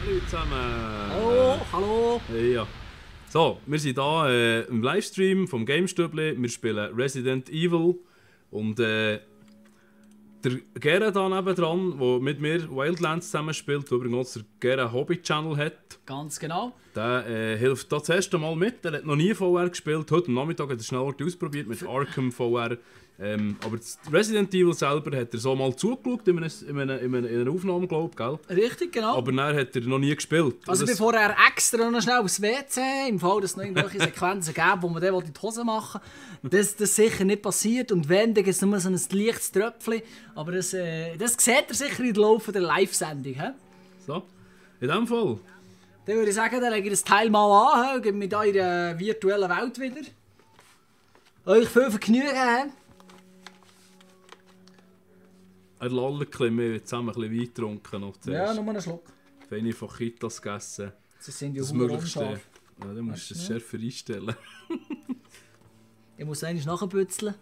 Hallo zusammen! Hallo, hallo! Ja. So, wir sind hier im Livestream vom GameStübli. Wir spielen Resident Evil. Und der Gerard da nebendran, der mit mir Wildlands zusammen spielt, der übrigens der Gerard Hobby-Channel hat, Ganz genau. der hilft da das erste Mal mit. Er hat noch nie VR gespielt. Heute am Nachmittag hat er schnell ausprobiert mit Arkham VR. Aber das Resident Evil selber hat er so mal zugeschaut in einer Aufnahme, glaube ich, gell? Richtig, genau. Aber dann hat er noch nie gespielt. Also Und das- bevor er extra noch schnell aufs WC, im Fall, dass es noch irgendwelche Sequenzen gäbe, wo man dann in die Hose machen will, das sicher nicht passiert. Und wenn, dann gibt es nur so ein leichtes Tröpfchen. Aber das sieht er sicher in der Laufe der Live-Sendung. He? So, in dem Fall. Dann würde ich sagen, dann lege ich das Teil mal an, gebe mit eurer virtuellen Welt wieder. Euch viel Vergnügen. He? Er lallt wir zusammen ein bisschen Wein getrunken noch Ja, zuerst. nur einen Schluck. Feine Fajitas gegessen. Das sind ja Das verdammt Möglichste. unscharf. Ja, dann musst du es schärfer einstellen. Ich muss eigentlich nachbützeln.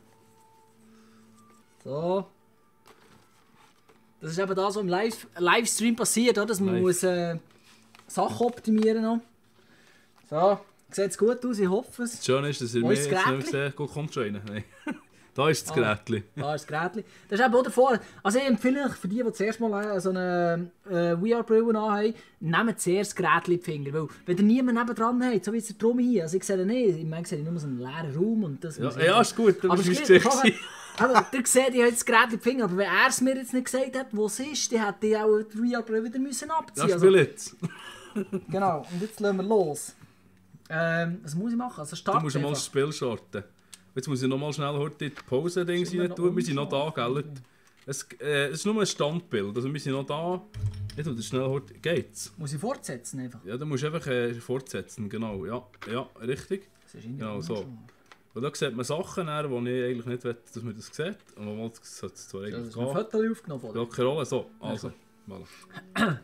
So. Das ist eben das, was im Livestream passiert, oder? Dass man Live. muss Sachen optimieren noch. So, sieht gut aus, ich hoffe es. Das Schöne ist, dass ihr Wo mich ist jetzt das nicht mehr seht. Kommt schon rein. Nein. Da ist das Gerätchen. Da ist das Gerät. Das ist eben auch davor. Also ich empfehle euch, für die zuerst mal so eine VR-Brille anhaben, nehmt zuerst das Gerät in die Finger. Weil wenn ihr niemanden nebendran habt, so wie jetzt der Drum hier, also ich sehe nicht, im Moment sehe ich nur so einen leeren Raum und das muss ich- Ja, ist gut. Aber Das es ist ist mein gleich- Gesicht. aber ihr seht, ich habe das Gerät in die Finger, aber wenn er es mir jetzt nicht gesagt hat, wo es ist, dann hätte ich auch die VR-Brille wieder müssen abziehen Ja, müssen. spiel jetzt. Genau, und jetzt lassen wir los. Was muss ich machen? Also Du starten musst mal das Spiel starten. Jetzt muss ich noch mal schnell heute die Pause-Dings Sind wir rein tun. noch Wir sind noch da, gell? Es ist nur ein Standbild. Also wir sind noch da. Ich tue das schnell heute. Geht's? Muss ich fortsetzen einfach? Ja, dann musst du einfach fortsetzen. Genau, ja, richtig. Das ist irgendwie Genau, so. komisch. Und da sieht man Sachen, die ich eigentlich nicht will, dass man das sieht. Und man sollte es zwar Ja, das eigentlich ist ein gehen. Foto aufgenommen, oder? Ja, keine Rolle. So, also. Voilà.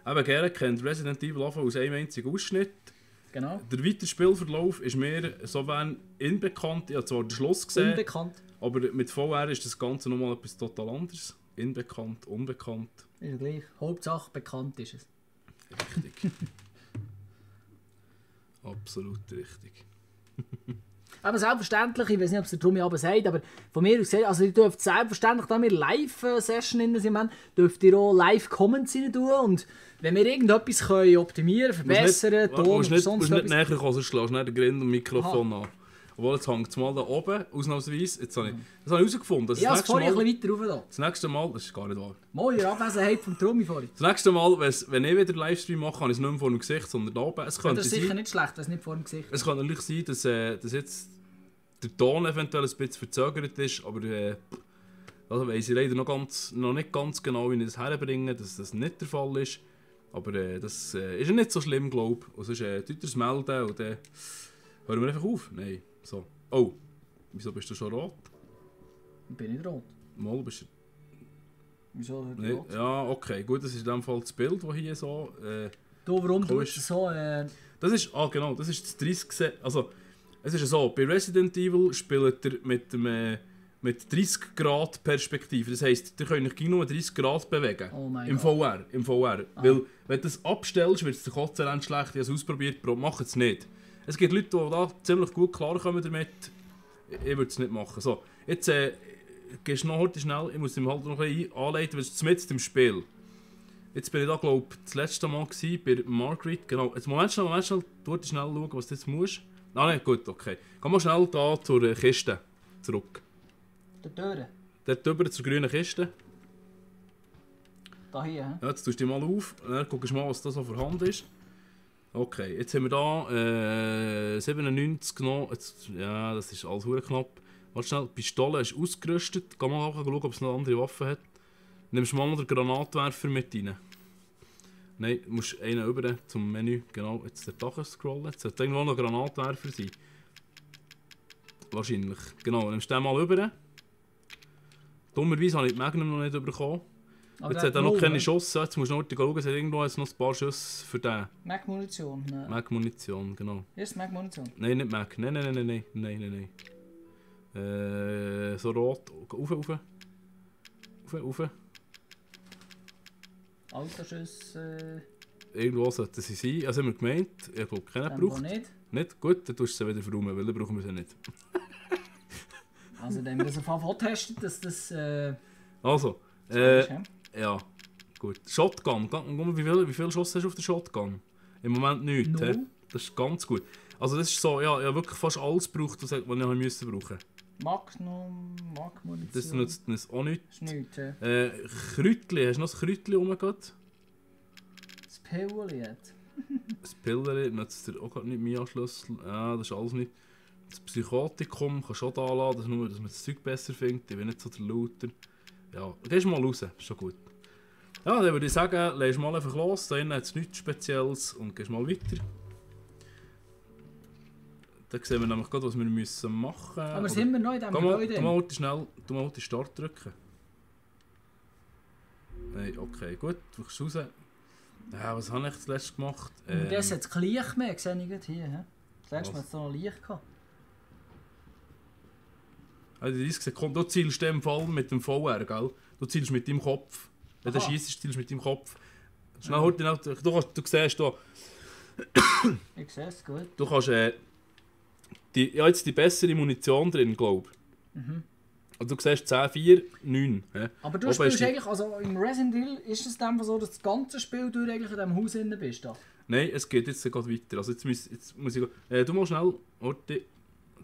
Eben, Gerrit kennt Resident Evil Anfang aus einem einzigen Ausschnitt. Genau. Der weitere Spielverlauf ist mir sofern unbekannt. Ich habe zwar den Schluss gesehen, Unbekannt. aber mit VR ist das Ganze nochmal etwas total anderes. Unbekannt, unbekannt. Ist ja gleich. Hauptsache bekannt ist es. Richtig. Absolut richtig. Aber selbstverständlich, ich weiß nicht, ob es der Trummi aber sagt, aber von mir aus gesehen, also ihr dürft selbstverständlich, da wir Live-Session sind, dürft ihr auch Live-Comments rein tun und wenn wir irgendetwas können optimieren, verbessern, Du Ton musst oder nicht, sonst musst nicht etwas. näher kommen, sonst schlägst du nicht den Grind und Mikrofon an. Obwohl, jetzt hängt es mal da oben, ausnahmsweise. Das habe ich herausgefunden. Dass Ja, das das vorhin ein Mal, bisschen weiter rauf da. das nächste Mal, das ist gar nicht wahr. Mal in Abwesenheit vom Trummi vorhin. Das nächste Mal, wenn ich wieder Livestream mache, habe ich es nicht mehr vor dem Gesicht, sondern da oben. Es Ja, könnte das ist sicher sein, nicht schlecht, wenn es nicht vor dem Gesicht ist. es kann natürlich sein, dass jetzt der Ton eventuell ein bisschen verzögert ist, aber also weiss ich leider noch nicht ganz genau, wie ich das herbringe, dass das nicht der Fall ist. Aber das ist ja nicht so schlimm, glaube ich. Und sonst tut ihr es melden und dann hören wir einfach auf. Nein, so. Oh, wieso bist du schon rot? Ich bin nicht rot. Mal bist du... Wieso Nee, rot? ja, okay, gut, das ist in dem Fall das Bild, das hier so... Du, warum Cool. tust du so? Das ist, genau, das ist das 30. Also, es ist ja so, bei Resident Evil spielt ihr mit 30 Grad Perspektive. Das heisst, ihr könnt euch nur 30 Grad bewegen. Oh mein Im Gott. VR. Im VR. Weil, wenn du das abstellst, wird es der Kotze schlecht. Ich habe es ausprobiert, Bro, mach es nicht. Es gibt Leute, die da ziemlich gut klarkommen damit. Ich würde es nicht machen. So, jetzt gehst du noch heute schnell, ich muss ihm halt noch ein bisschen anleiten, weil es ist mitten im Spiel. Jetzt bin ich da, glaube ich, das letzte Mal gewesen, bei Margaret. Genau, jetzt Moment schnell, du schnell schauen, was du jetzt musst. Ah nein, gut, okay. Geh mal schnell da zur Kiste zurück. Der Türe. Dort rüber zur grünen Kiste. Da hier, hä? Ja, jetzt tust du die mal auf und dann guckst du mal, was da so vorhanden ist. Okay, jetzt haben wir da 97 genommen. Jetzt, ja, das ist alles verdammt knapp. Warte schnell, die Pistole ist ausgerüstet. Geh mal schauen, ob es noch andere Waffen hat. Nimmst du mal noch den Granatwerfer mit rein. Nein, du musst einen über zum Menü. Genau, jetzt den Dach scrollen. Jetzt sollte irgendwo noch ein Granatwerfer sein. Wahrscheinlich. Genau, nimmst du den mal über. Dummerweise habe ich die Magnum noch nicht bekommen. Aber Jetzt der hat er noch null, keine ne? Schüsse. Jetzt musst du noch schauen, es hat irgendwo jetzt noch ein paar Schüsse für den. Mac-Munition. Ne? Mac-Munition, genau. Ist Mac-Munition? Nein, nicht Mac. Nein. So rot. Rauf. Autoschüsse. Irgendwo sollten sie sein. Also haben wir gemeint, ich glaube keinen gebraucht. Nicht. Nicht? Gut, dann tust du sie wieder verräumen, weil dann brauchen wir sie nicht. Also dann haben wir das auf jeden Fall getestet, dass das... Also, so ist, ja. ja, gut. Shotgun, wie viel Schuss hast du auf der Shotgun? Im Moment nichts, hä? 0. Das ist ganz gut. Also das ist so, ja, ich habe wirklich fast alles gebraucht, was ich brauchen musste. Munition. Das nützt uns auch nichts. Das ist nichts, ja. Kräutli, hast du noch das Kräutli rumgehabt? Das Pilli jetzt. Das Pilleri nützt dir auch gerade nicht mehr Schlüssel. Ja, das ist alles nicht. Das Psychotikum kannst du auch da laden, das nur, dass man das Zeug besser findet. Ich bin nicht so der Looter. Ja, gehst mal raus, ist schon gut. Ja, dann würde ich sagen, lässt mal einfach los, da hinten hat es nichts Spezielles und gehst mal weiter. Dann sehen wir nämlich gerade, was wir müssen machen. Aber sind wir noch in diesem Gebäude? Du mal den Start drücken. Nein, okay, gut, du kommst raus. Ja, was habe ich das letzte gemacht? Und das hat kein Licht mehr, sehe ich gerade hier. He? Das letzte Mal hat es noch Licht gehabt. Also 30 Sekunden, du zielst in dem Fall mit dem VR, gell? Du zielst mit deinem Kopf. Wenn du Aha. schießt, zielst du mit deinem Kopf. Schnell, heute noch, du siehst da, Ich sehe es gut. du kannst jetzt die bessere Munition drin, glaube ich. Also du siehst 10, 4, 9. Ja. Aber du Oben spielst ist die- eigentlich, also im Resident Evil ist es dann so, dass das ganze Spiel du eigentlich in diesem Haus drin bist. Da. Nein, es geht jetzt gerade weiter. Also jetzt muss ich... du musst schnell Orte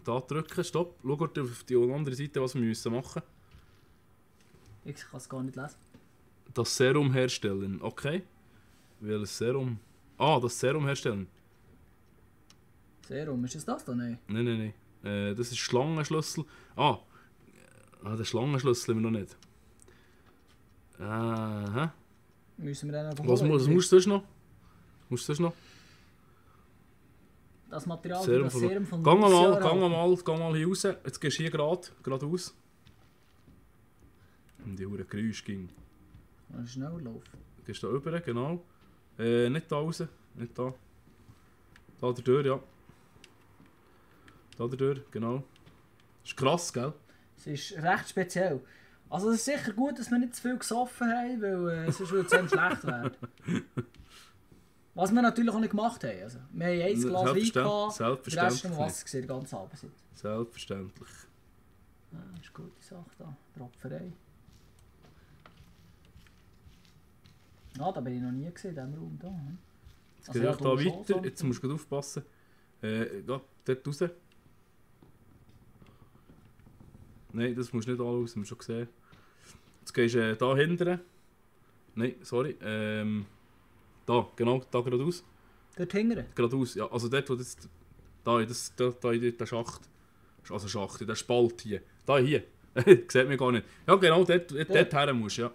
da drücken, stopp. Schau Orte auf die andere Seite, was wir müssen machen. Ich kann es gar nicht lesen. Das Serum herstellen, okay. Welches Serum? Ah, das Serum herstellen. Serum, ist es das da? Nein. Nein. Das ist Schlangenschlüssel. Den Schlangenschlüssel haben wir noch nicht. Aha. Müssen wir dann einfach Was holen? musst du sonst noch? Das Material Serum für das von- Serum von Gang Lucia mal hier raus. Jetzt gehst du hier geradeaus. Und die Hure Geräusche ging. Schneller laufen. Gehst da rüber, genau. Nicht da raus, nicht da. Da der Tür, ja. Da der Tür, genau. Das ist krass, gell? Es ist recht speziell. Also es ist sicher gut, dass wir nicht zu viel gesoffen haben, weil sonst würde es einem schlecht werden. Was wir natürlich auch nicht gemacht haben. Also, wir haben ein Glas Wein gehabt, der Rest Selbstverständlich. im Wasser gesehen, den ganzen Abend. Selbstverständlich. Ja, das ist eine gute Sache da, Tropferei. Ja, da bin ich noch nie gesehen, in diesem Raum da. Jetzt geht da weiter, jetzt musst du gut aufpassen. Geh dort raus. Nein, das musst du nicht anschauen, das haben wir schon gesehen. Jetzt gehst du da hinten. Nein, sorry. Da, genau, da geradeaus. Dort hinten? Geradeaus, ja. Also dort, wo das... Da in den Schacht. Also Schacht, in der Spalt hier. Da hier. Sieht mich gar nicht. Ja genau, dort her musst du, ja.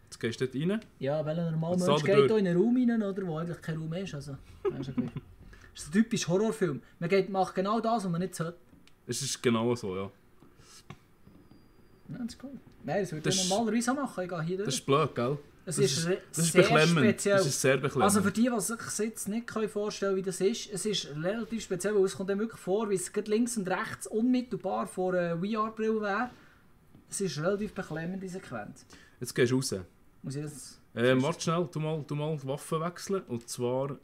Jetzt gehst du dort rein. Ja, weil ein normaler Was Mensch da geht durch? hier in einen Raum rein, oder, wo eigentlich kein Raum ist. Also, das ist ein typisch Horrorfilm. Macht genau das, was man nicht sollte. Es ist genau so, ja. Ja, das ist cool. Nein, das würde Das ich ist- normalerweise auch machen. Ich gehe hier Das durch. ist blöd, gell? Es das ist, ist- re- Das ist sehr beklemmend. speziell. Das ist sehr beklemmend. Also für die, die sich jetzt nicht vorstellen können, wie das ist, es ist relativ speziell, weil es kommt dann wirklich vor, wie es gerade links und rechts unmittelbar vor einer VR-Brille wäre. Es ist relativ beklemmend, die Sequenz. Jetzt gehst du raus. Muss ich das... Warte schnell, du mal die Waffe wechseln. Und zwar...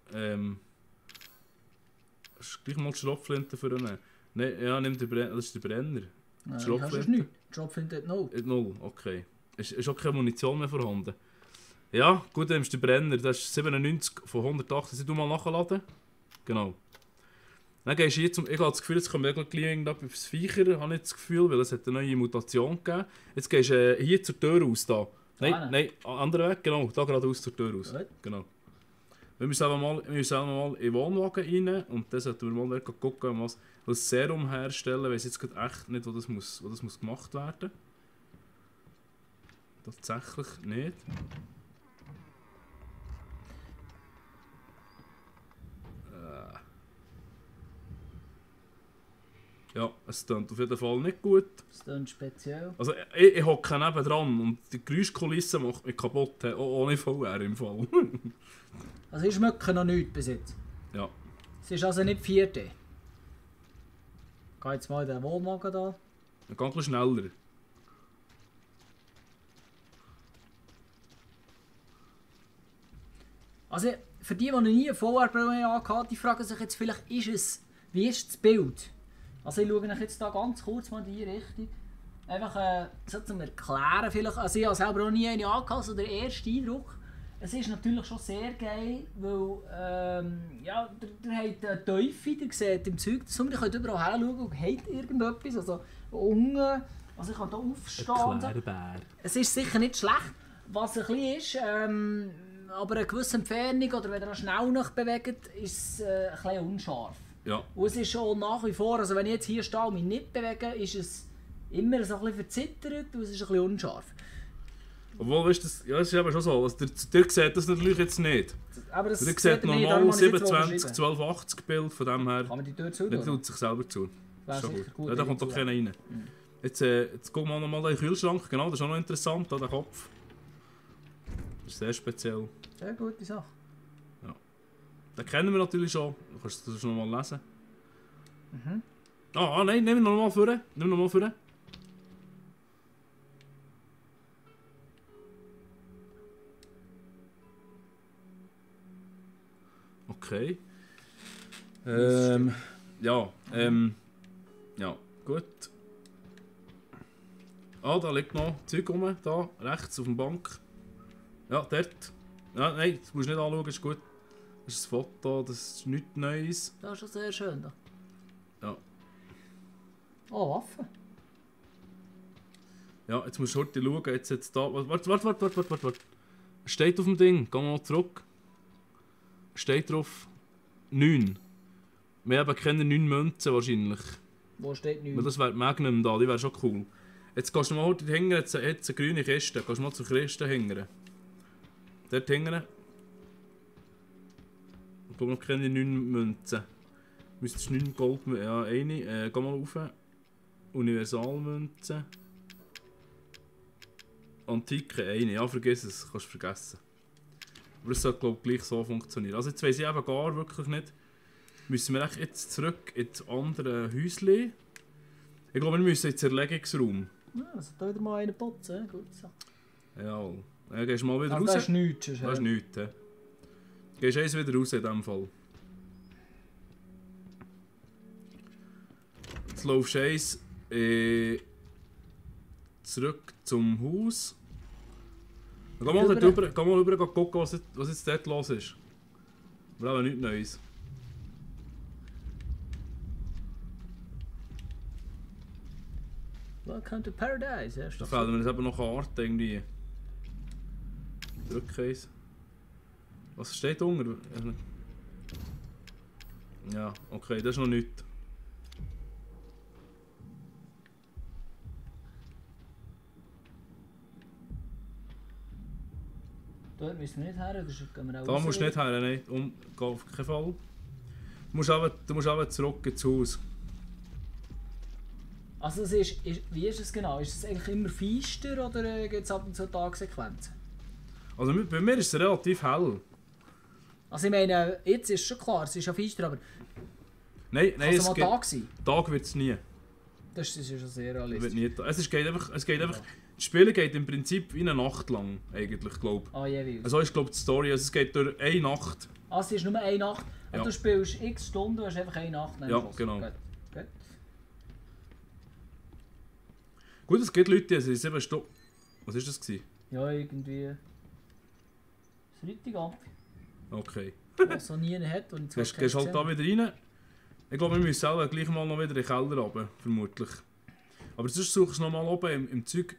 gleich mal die Schrotflinte für einen. Nein, ja, nimm den Brenner. Das ist der Brenner. Nein, Schrotflinte? hast du nichts. Schrotflinte hat 0. 0, okay. Ist auch keine Munition mehr vorhanden. Ja, gut, dann nimmst du den Brenner. Das ist 97 von 180. Soll du mal nachladen? Genau. Dann gehst du hier zum... Ich habe das Gefühl, jetzt kommt gleich irgendetwas Viecher, habe ich das Gefühl, weil es hat eine neue Mutation gegeben. Jetzt gehst du hier zur Tür raus. Da. Nein, anderen Weg, genau. Da geradeaus zur Tür raus. Gut. Genau. Wir müssen mal in den Wohnwagen rein und dann sollten wir mal gucken, was Serum herstellen. Ich weiss jetzt gerade echt nicht, wo das muss gemacht werden. Tatsächlich nicht. Ja, es klingt auf jeden Fall nicht gut. Das ist dann speziell. Also ich hocke nebendran und die Geräuschkulisse macht mich kaputt, auch ohne VR im Fall. Also ich schmecke noch nichts bis jetzt. Ja. Es ist also nicht 4D. Ich gehe jetzt mal in den Wohnwagen da. Dann geh ein bisschen schneller. Also für die nie eine VR-Brille hatten, die fragen sich jetzt vielleicht, wie ist das Bild? Also ich schaue euch jetzt da ganz kurz mal in die Richtung. Einfach so zum Erklären vielleicht. Also ich habe selber auch nie eine angehabt, also der erste Eindruck. Es ist natürlich schon sehr geil, weil ja, der hat eine Teufel, der sieht im Zeug, ihr könnt überall her schauen und habt irgendetwas, also unten, also ich kann hier aufstehen und so. Es ist sicher nicht schlecht, was ein bisschen ist, aber eine gewisse Entfernung oder wenn ihr schnell noch bewegt, ist es ein bisschen unscharf. Ja. Und es ist schon nach wie vor, also wenn ich jetzt hier stehe und mich nicht bewege, ist es immer so ein bisschen verzittert und es ist ein bisschen unscharf. Obwohl, weißt du, ja, es ist eben schon so. Also, der sieht das natürlich jetzt nicht. Aber das der sieht normal 27, 1280 Bild, von dem her. Kann man die Tür zu? Der tut sich selber zu. Das ist sicher gut. Ja, da kommt doch keiner rein. Jetzt gucken wir nochmal in den Kühlschrank. Genau, das ist auch noch interessant, da der Kopf. Das ist sehr speziell. Sehr gute Sache. Ja. Den kennen wir natürlich schon. Du kannst das noch mal lesen. Nein, nimm ihn nochmal vor. Okay. Ja, gut. Da liegt noch Zeug rum, da, rechts auf der Bank. Ja, dort. Ja, nein, das musst du nicht anschauen, ist gut. Das ist ein Foto, das ist nichts Neues. Das ist schon sehr schön da. Ja. Oh, Waffe. Ja, jetzt musst du heute schauen, jetzt da. Warte. Steht auf dem Ding, geh mal zurück. Steht drauf 9. Wir haben keine 9 Münzen wahrscheinlich. Wo steht 9? Weil das wäre Magnum da, die wäre schon cool. Jetzt gehst du mal heute hingern, jetzt eine grüne Kiste. Gehst du mal zur Kiste hingern. Dort hingern. Ich glaube noch keine 9 Münzen. Müsstest 9 Gold... Ja, eine. Geh mal rauf. Universalmünze. Antike, eine. Ja, vergiss es. Kannst du vergessen. Aber es sollte, glaube ich, gleich so funktionieren. Also jetzt weiss ich eben gar wirklich nicht. Müssen wir jetzt zurück in das andere Häuschen? Ich glaube, wir müssen in den Zerlegungsraum. Ja, also da wieder mal einen putzen, gut so. Ja, dann gehst du mal wieder raus. Das ist nichts. Das ist nichts, ja. Gehst eins wieder raus in diesem Fall. Jetzt laufst du eins zurück zum Haus. Geh mal rüber gucken, was jetzt dort los ist. Wir haben nichts Neues. Welcome to Paradise, ja. Da fehlen mir jetzt eben noch Karten irgendwie. Drück eins. Was steht unter? Ja, okay, das ist noch nichts. Dort müssen wir nicht her, oder gehen wir auch Da musst du nicht her, nein, auf keinen Fall. Du musst aber zurück ins Haus. Also es ist, wie ist es genau? Ist es eigentlich immer feister oder gibt es ab und zu Tagsequenzen? Also bei mir ist es relativ hell. Also ich meine, jetzt ist schon klar, es ist ja feister, aber Nein, es mal Tag sein? Tag wird es nie. Das ist ja schon sehr Wird realistisch. nie es geht einfach, das Spiel geht im Prinzip wie eine Nacht lang, eigentlich, glaube ich. Ah, jeweils. Also ist glaube die Story, also es geht durch eine Nacht. Ah, es ist nur eine Nacht, Ja. und du spielst x Stunden, du hast einfach eine Nacht. Ja, genau. Gut. Gut, es gibt Leute, die sind 7 Stunden... Was war das? Ja, irgendwie... Freitagabend, Okay. was so nie hat und Gehst halt da wieder rein. Ich glaube, wir müssen selber gleich mal noch wieder in den Keller runter, vermutlich. Aber sonst suchst du noch mal oben im Zeug.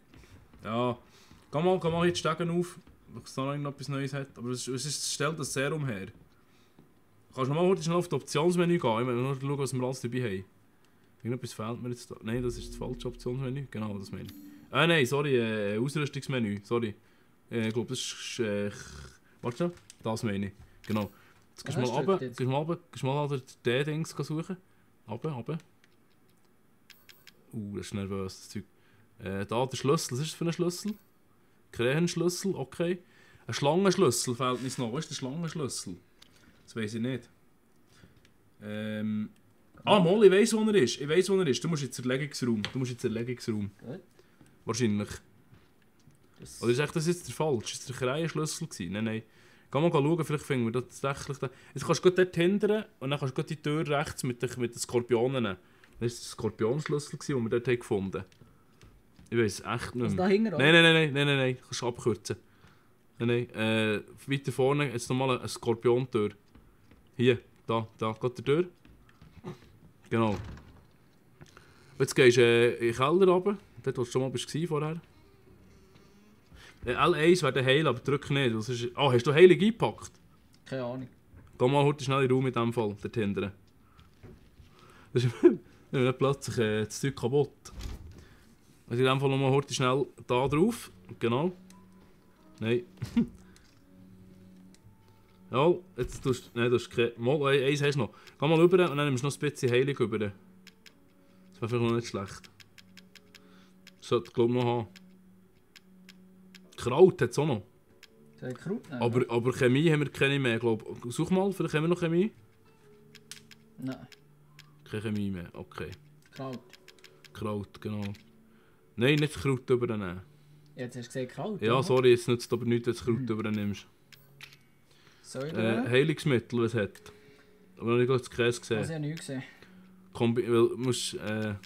Ja, geh mal hier die Stegen auf, ob es da noch etwas Neues hat. Aber es stellt das sehr umher. Kannst du noch mal heute schnell auf das Optionsmenü gehen? Ich will nur schauen, was wir alles dabei haben. Irgendetwas fehlt mir jetzt da. Nein, das ist das falsche Optionsmenü. Genau, das meine ich. Nein, sorry, Ausrüstungsmenü. Sorry. Ich glaube, das ist... warte schon, das meine ich. Genau. Jetzt gehst du mal runter, gehst mal an den Dings suchen. Runter. Das ist nervös, das Zeug. Da der Schlüssel, was ist das für ein Schlüssel? Krähenschlüssel, okay. Ein Schlangenschlüssel fehlt uns noch. Was ist der Schlangenschlüssel? Das weiss ich nicht. Mal, ich weiss, wo er ist. Du musst in den Zerlegungsraum. Gut. Wahrscheinlich. Oder ist das jetzt der falsch? Ist das der Krähenschlüssel gewesen? Nein. Geh mal schauen, vielleicht finden wir das tatsächlich. Jetzt kannst du dort hindern und dann kannst du die Tür rechts mit den Skorpionen nehmen. Das war der Skorpionschlüssel, den wir dort gefunden haben. Ich weiß echt nicht Also mehr. da hinten, oder? Nein. Kannst du abkürzen. Nein. Weiter vorne jetzt nochmal eine Skorpiontür. Hier, da geht die Tür. Genau. Jetzt gehst du in den Keller runter. Dort, wo du schon mal vorher. L1 wäre der Heil, aber drück nicht. Hast du Heilig eingepackt? Keine Ahnung. Geh mal heute schnell in den Raum in diesem Fall, dort hinten. Das ist dann plötzlich das Zeug kaputt. Also in diesem Fall nochmal heute schnell da drauf. Genau. Nein. Ja, jetzt tust du... Nein, du hast keine... Mal, eins hast du noch. Geh mal rüber und dann nimmst du noch ein bisschen Heilig rüber. Das wäre vielleicht noch nicht schlecht. Das sollte ich glaube noch haben. Kraut hat es auch noch. Soll ich Kraut nehmen? Aber Chemie haben wir keine mehr, glaube ich. Such mal, vielleicht haben wir noch Chemie. Nein. Keine Chemie mehr, okay. Kraut. Kraut, genau. Nein, nicht das Kraut übernehmen. Jetzt hast du gesagt Kraut? Ja, oder? sorry, jetzt nützt aber nichts, wenn du das Kraut übernimmst. Soll ich Heilungsmittel, was es hat. Aber noch nicht das Käse gesehen. Das habe ich nicht gesehen. Weil du musst... ja,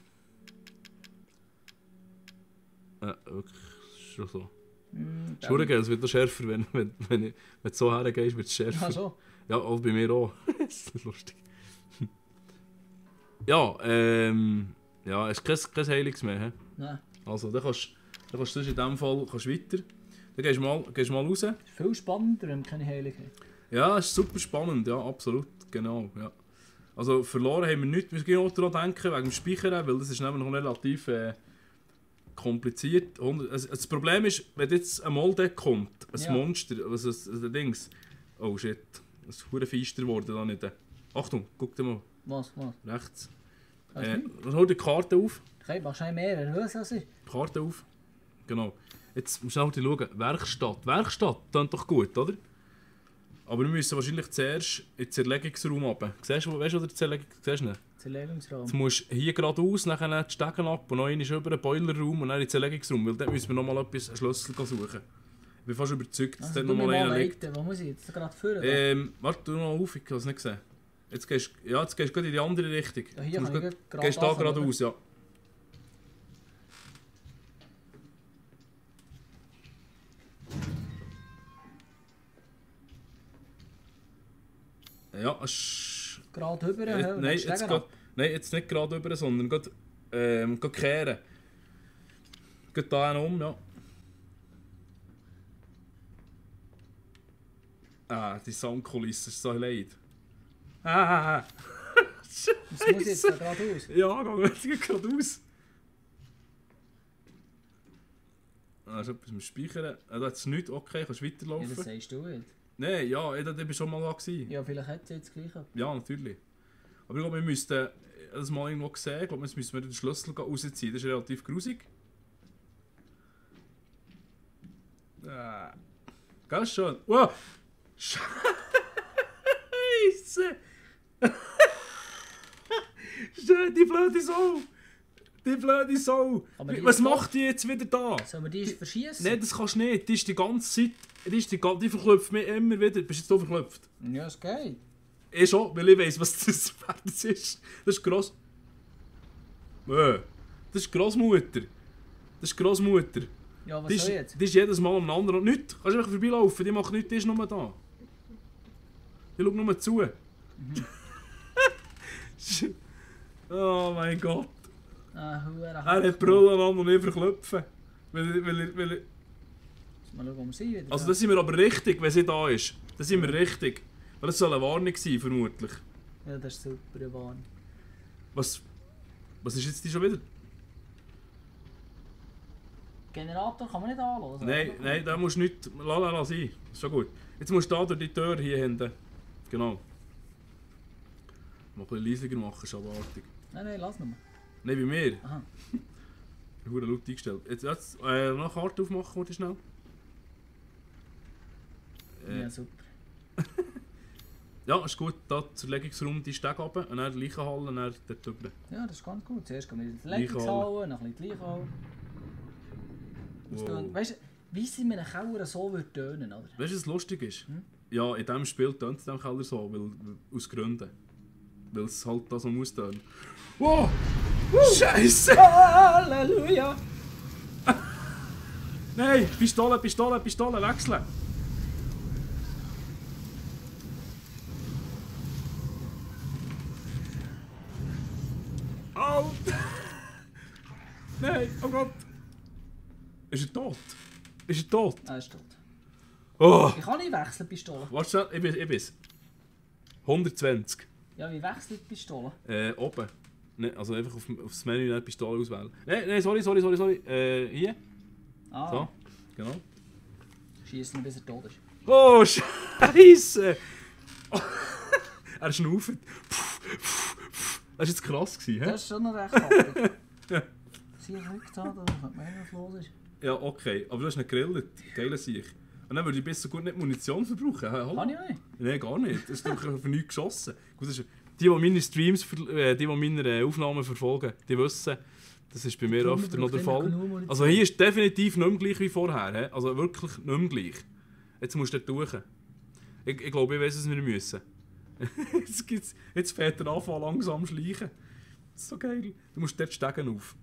wirklich, ist schon so. Entschuldigung, es wird noch schärfer, wenn du so hergehst, wird es schärfer. Ja, so. Ja, auch bei mir auch. Das ist lustig. Ja, ja, es ist kein Heiliges mehr. He? Nein. Also, dann kannst du sonst in diesem Fall weiter. Dann gehst du mal raus. Das ist viel spannender, wenn wir keine Heilung haben. Ja, es ist super spannend, ja, absolut, genau, ja. Also verloren haben wir nichts, wir müssen auch daran denken, wegen dem Speichern, weil das ist nämlich noch relativ kompliziert. Das Problem ist, wenn jetzt ein Moldeck kommt, ein Monster, also ein Dings, oh shit, es ist verdammt feister geworden da nicht. Achtung, guck dir mal, Was? rechts. Also Hol die Karte auf. okay, wahrscheinlich mehr nervös als ich. Karte auf, genau. Jetzt musst du halt schauen, Werkstatt, klingt doch gut, oder? Aber wir müssen wahrscheinlich zuerst in den Zerlegungsraum runter. Weißt du, wo der Zerlegungsraum ist? Zerlegungsraum. Jetzt musst du hier geradeaus, dann die Stegen ab und noch einmal über den Boilerraum und dann in den Zerlegungsraum, weil dort müssen wir nochmal einen Schlüssel suchen. Ich bin fast überzeugt, dass Also, dort du nochmal mir einer mal liegt. leiten. Wo muss ich jetzt gerade führen? Warte, tu noch auf, ich habe es nicht gesehen. Jetzt gehst du gerade in die andere Richtung. Ja, hier Jetzt musst kann du ich gerade gehst da anfangen, geradeaus, ja. Ja, es ist... Gerade rüber, nein, jetzt nicht gerade rüber, sondern gerade kehren. Gerade da ja. Die Soundkulisse ist so leid. Das muss jetzt da geradeaus. Ja, geh jetzt geradeaus. Also etwas mit Speichern. Da hat es nichts, okay, kannst weiterlaufen. Ja, das sagst du jetzt. Nein, ja, ich war schon mal da. Ja, vielleicht hat es jetzt gleich. Ja, natürlich. Aber ich glaube, wir müssten das mal irgendwo sehen. Ich glaube, jetzt müssen wir den Schlüssel rausziehen. Das ist relativ grusig. Ganz schön. Wow! Scheisse! Die blöde Sau! Die blöde Sau! Was macht die jetzt wieder da? Sollen wir die verschießen? Nein, das kannst du nicht. Die ist die ganze Zeit... Die verklopft mich immer wieder. Bist du jetzt hier verklopft? Ja, es geht. Ich schon, weil ich weiss, was das ist. Das ist gross. Das ist Grossmutter. Das ist Grossmutter. Ja, was Die soll ich jetzt? ist jedes Mal am anderen. Nichts. Kannst einfach vorbeilaufen. Die macht nichts, die ist nur da. Die schaut nur zu. Oh mein Gott. Er hat Brüllen an und ich verklopfen. Weil mal schauen, wo wir sind wieder. also da sind wir aber richtig, wenn sie da ist. Da sind wir richtig. Weil das soll eine Warnung sein, vermutlich. Ja, das ist super, eine Warnung. Was ist jetzt die schon wieder? Generator kann man nicht anlassen. Nein, da musst du nicht... Lass sein. Das ist schon gut. Jetzt musst du da durch die Tür hier hinten. Genau. Mal ein bisschen leisiger machen, ist abartig. Nein, lass noch mal. Nein, bei mir. Aha. Ich habe laut eingestellt. Jetzt noch eine Karte aufmachen, warte schnell. Ja, super. Ja, ist gut. Da zur Legungsraum die Stege runter und dann die Leichenhalle und dann dort drüber. Ja, das ist ganz gut. Zuerst gehen wir in die Leitungshalle, dann ein bisschen die Leichenhalle. Wow. Weißt du, wie es in einem Keller so würde tönen, oder? Weißt du, was lustig ist? Ja, in diesem Spiel tönt es in diesem Keller so, weil, aus Gründen. Weil es halt da so muss tönen. Wow! Scheiße! Halleluja! Nein! Pistole, wechseln! Alter! Nein, oh Gott! Ist er tot? Ist er tot? Er ist tot. Oh! Ich kann nicht wechseln, Pistole. Warte schnell, ich bin's. 120. Ja, wie wechselt die Pistole? Oben. Ne, also einfach aufs Menü eine Pistole auswählen. Nein, sorry. Hier. Ah, So, genau. schießen, bis er tot ist. Oh, Scheiße! Er schnauft. Das war jetzt krass. Hä? Das ist schon noch recht hart. Sie rückt da, da könnte man was los ist. Ja, okay. Aber du hast ihn gegrillt. Geile Sieg. Und dann würde ich besser gut nicht Munition verbrauchen. Kann ich auch nicht. Nein, gar nicht. Das ist doch für nichts geschossen. Gut, das ist, die meine Streams, die meine Aufnahmen verfolgen, die wissen, das ist bei mir öfter noch der Fall. Also hier ist definitiv nicht mehr gleich wie vorher. He? Also wirklich nicht mehr gleich. Jetzt musst du dort durch. Ich glaube, ich weiss, was wir müssen. Jetzt fährt der Anfang langsam schleichen. Das ist so geil. Du musst dort Stegen auf.